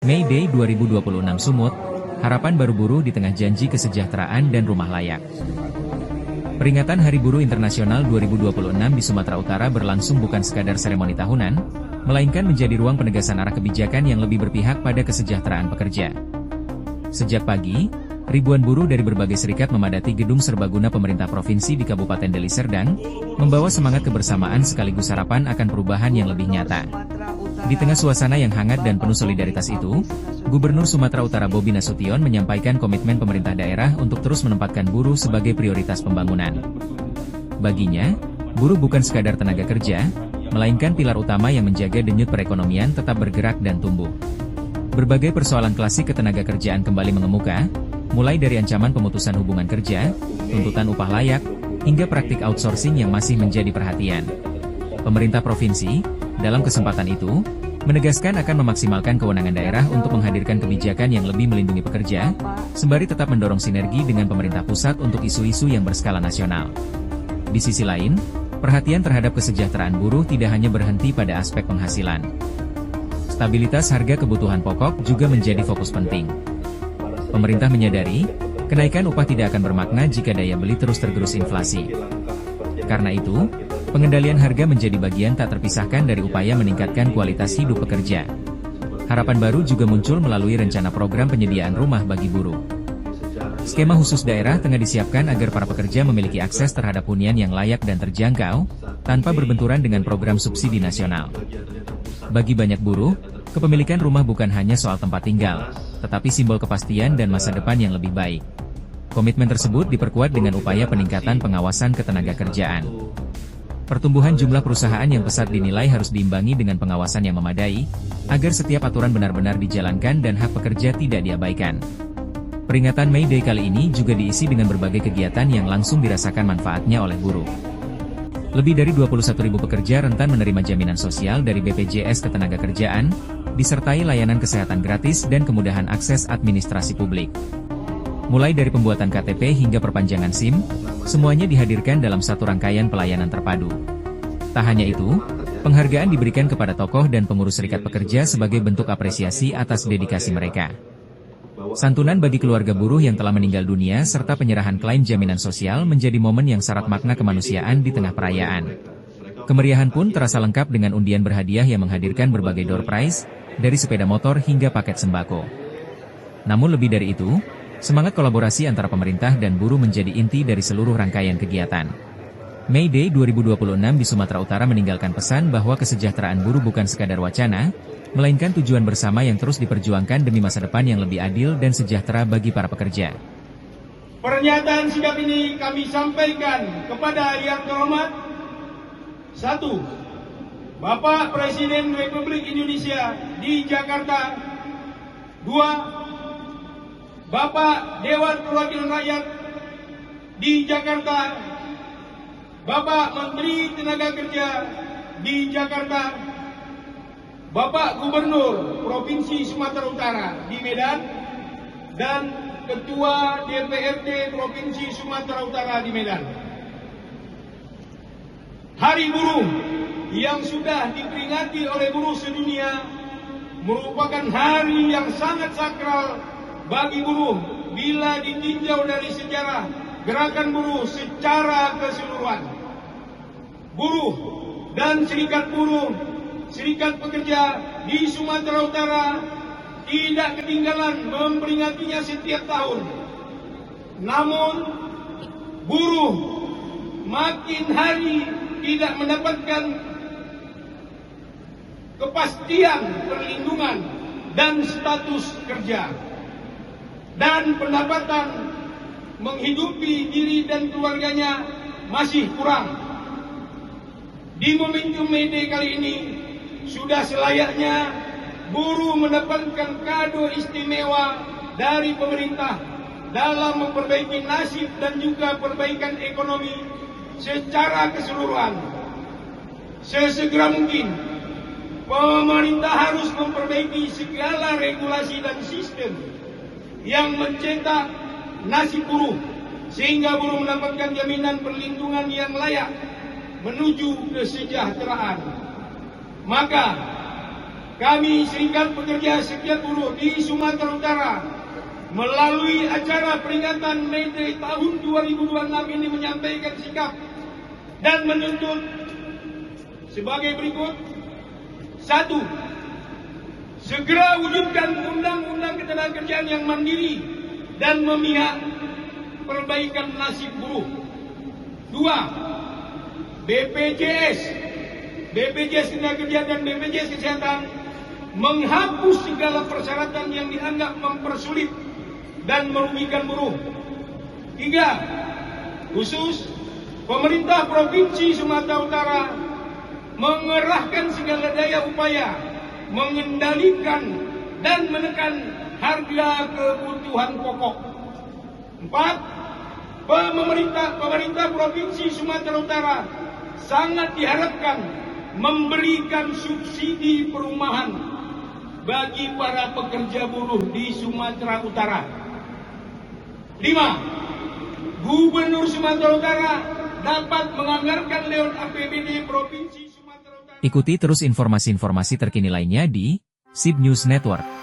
May Day 2026 Sumut, harapan baru buruh di tengah janji kesejahteraan dan rumah layak. Peringatan Hari Buruh Internasional 2026 di Sumatera Utara berlangsung bukan sekadar seremoni tahunan, melainkan menjadi ruang penegasan arah kebijakan yang lebih berpihak pada kesejahteraan pekerja. Sejak pagi, ribuan buruh dari berbagai serikat memadati gedung serbaguna pemerintah provinsi di Kabupaten Deli Serdang, membawa semangat kebersamaan sekaligus harapan akan perubahan yang lebih nyata. Di tengah suasana yang hangat dan penuh solidaritas itu, Gubernur Sumatera Utara Bobi Nasution menyampaikan komitmen pemerintah daerah untuk terus menempatkan buruh sebagai prioritas pembangunan. Baginya, buruh bukan sekadar tenaga kerja, melainkan pilar utama yang menjaga denyut perekonomian tetap bergerak dan tumbuh. Berbagai persoalan klasik ketenaga kerjaan kembali mengemuka, mulai dari ancaman pemutusan hubungan kerja, tuntutan upah layak, hingga praktik outsourcing yang masih menjadi perhatian. Pemerintah provinsi, dalam kesempatan itu, menegaskan akan memaksimalkan kewenangan daerah untuk menghadirkan kebijakan yang lebih melindungi pekerja, sembari tetap mendorong sinergi dengan pemerintah pusat untuk isu-isu yang berskala nasional. Di sisi lain, perhatian terhadap kesejahteraan buruh tidak hanya berhenti pada aspek penghasilan. Stabilitas harga kebutuhan pokok juga menjadi fokus penting. Pemerintah menyadari, kenaikan upah tidak akan bermakna jika daya beli terus tergerus inflasi. Karena itu, pengendalian harga menjadi bagian tak terpisahkan dari upaya meningkatkan kualitas hidup pekerja. Harapan baru juga muncul melalui rencana program penyediaan rumah bagi buruh. Skema khusus daerah tengah disiapkan agar para pekerja memiliki akses terhadap hunian yang layak dan terjangkau, tanpa berbenturan dengan program subsidi nasional. Bagi banyak buruh, kepemilikan rumah bukan hanya soal tempat tinggal, tetapi simbol kepastian dan masa depan yang lebih baik. Komitmen tersebut diperkuat dengan upaya peningkatan pengawasan ketenaga kerjaan. Pertumbuhan jumlah perusahaan yang pesat dinilai harus diimbangi dengan pengawasan yang memadai, agar setiap aturan benar-benar dijalankan dan hak pekerja tidak diabaikan. Peringatan May Day kali ini juga diisi dengan berbagai kegiatan yang langsung dirasakan manfaatnya oleh buruh. Lebih dari 21.000 pekerja rentan menerima jaminan sosial dari BPJS Ketenagakerjaan, disertai layanan kesehatan gratis dan kemudahan akses administrasi publik. Mulai dari pembuatan KTP hingga perpanjangan SIM, semuanya dihadirkan dalam satu rangkaian pelayanan terpadu. Tak hanya itu, penghargaan diberikan kepada tokoh dan pengurus serikat pekerja sebagai bentuk apresiasi atas dedikasi mereka. Santunan bagi keluarga buruh yang telah meninggal dunia serta penyerahan klaim jaminan sosial menjadi momen yang syarat makna kemanusiaan di tengah perayaan. Kemeriahan pun terasa lengkap dengan undian berhadiah yang menghadirkan berbagai door prize, dari sepeda motor hingga paket sembako. Namun lebih dari itu, semangat kolaborasi antara pemerintah dan buruh menjadi inti dari seluruh rangkaian kegiatan. May Day 2026 di Sumatera Utara meninggalkan pesan bahwa kesejahteraan buruh bukan sekadar wacana, melainkan tujuan bersama yang terus diperjuangkan demi masa depan yang lebih adil dan sejahtera bagi para pekerja. Pernyataan sikap ini kami sampaikan kepada yang terhormat 1. Bapak Presiden Republik Indonesia di Jakarta. 2. Bapak Dewan Perwakilan Rakyat di Jakarta, Bapak Menteri Tenaga Kerja di Jakarta, Bapak Gubernur Provinsi Sumatera Utara di Medan, dan Ketua DPRD Provinsi Sumatera Utara di Medan. Hari Buruh yang sudah diperingati oleh buruh sedunia merupakan hari yang sangat sakral bagi buruh bila ditinjau dari sejarah gerakan buruh secara keseluruhan. Buruh dan serikat buruh, serikat pekerja di Sumatera Utara tidak ketinggalan memperingatinya setiap tahun. Namun, buruh makin hari tidak mendapatkan kepastian perlindungan dan status kerja. Dan pendapatan menghidupi diri dan keluarganya masih kurang. Di momentum May Day kali ini, sudah selayaknya buruh mendapatkan kado istimewa dari pemerintah dalam memperbaiki nasib dan juga perbaikan ekonomi secara keseluruhan. Sesegera mungkin, pemerintah harus memperbaiki segala regulasi dan sistem yang mencetak nasib buruh, sehingga buruh mendapatkan jaminan perlindungan yang layak menuju kesejahteraan. Maka, kami Serikat Pekerja Serikat Buruh di Sumatera Utara melalui acara peringatan May Day tahun 2026 ini menyampaikan sikap dan menuntut sebagai berikut. 1. Segera wujudkan undang-undang ketenagakerjaan yang mandiri dan memihak perbaikan nasib buruh. 2. BPJS Ketenagakerjaan dan BPJS Kesehatan menghapus segala persyaratan yang dianggap mempersulit dan merugikan buruh. 3. Khusus, pemerintah Provinsi Sumatera Utara mengerahkan segala daya upaya mengendalikan dan menekan harga kebutuhan pokok. 4. Pemerintah Provinsi Sumatera Utara sangat diharapkan memberikan subsidi perumahan bagi para pekerja buruh di Sumatera Utara. 5. Gubernur Sumatera Utara dapat menganggarkan lewat APBD Provinsi Sumatera Utara. Ikuti terus informasi-informasi terkini lainnya di SIB News Network.